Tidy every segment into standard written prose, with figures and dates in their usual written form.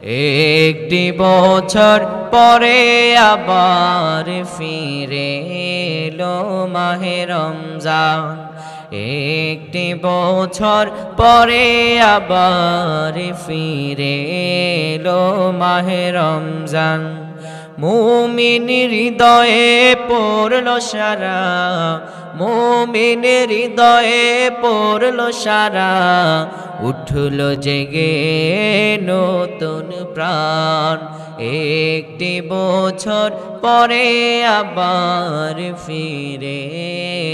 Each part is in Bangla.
একটি বছর পরে আবার ফিরে এলো মাহে রমজান। একটি বছর পরে আবার ফিরে এলো মাহে রমজান। মুমিন হৃদয়ে পড়লো সারা, মুমিন হৃদয়ে পড়লো সারা, উঠলো জেগে নতুন প্রাণ। একটি বছর পরে আবার ফিরে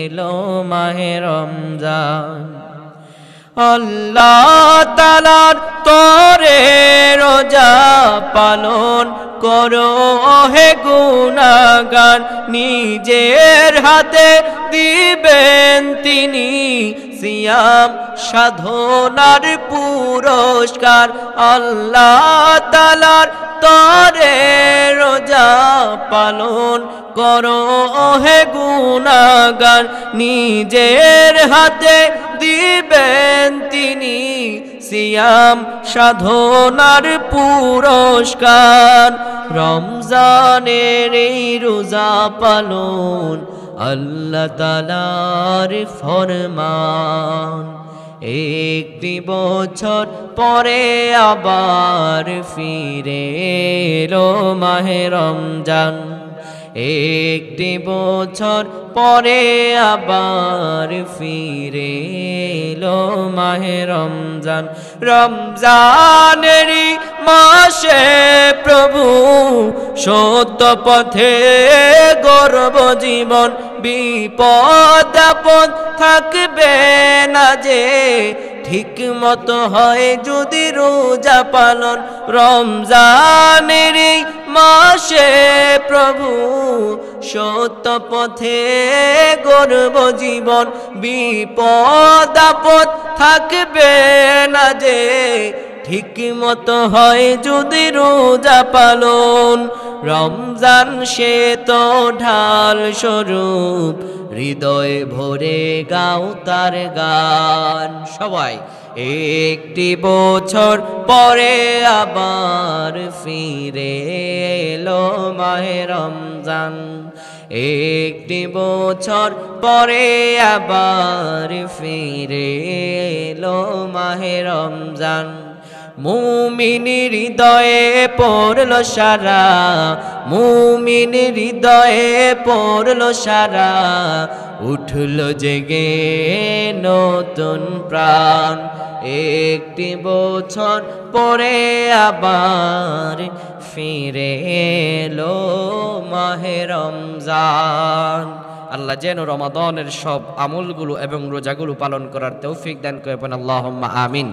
এলো মাহে রমজান। আল্লাহ তাআলার তরে রোজা পালন করো হে গুনাহগার, নিজের হাতে দিবেন তিনি সিয়াম সাধনার পুরস্কার। আল্লাহ তাআলার তরে রোজা পালন করো হে গুনাহগার, নিজের হাতে দিবেন তিনি সিয়াম সাধনার পুরস্কার। রমজানের এই রোজা পালন আল্লাহ তাআলার ফরমান। একটি বছর পরে আবার ফিরে এলো মাহে রমজান। একটি বছর পরে আবার ফিরে এলো মাহে রমজান। রমজানেরই মাসে প্রভু সত্য পথে গর্ব জীবন, বিপদ আপদ থাকবে না যে ঠিক মতো হয় যদি রোজা পালন। রমজানের মাসে প্রভু সত্য পথে গর্ব জীবন, বিপদ আপদ থাকবে না যে ঠিক মতো হয় যদি রোজা পালন। রমজান সে তো ঢাল স্বরূপ, হৃদয়ে ভরে গাও তার গান। সবাই একটি বছর পরে আবার ফিরে এলো মাহে রমজান। একটি বছর পরে আবার ফিরে এলো মাহে রমজান। মুমিন হৃদয়ে পড়লো সারা, মুমিন হৃদয়ে পড়লো সারা, উঠলো জেগে নতুন প্রাণ। একটি বছর পরে আবার ফিরে এলো মাহে রমজান। আল্লাহ যেন রমাদানের সব আমলগুলো এবং রোজাগুলো পালন করার তৌফিক দান করেন, আল্লাহুম্মা আমিন।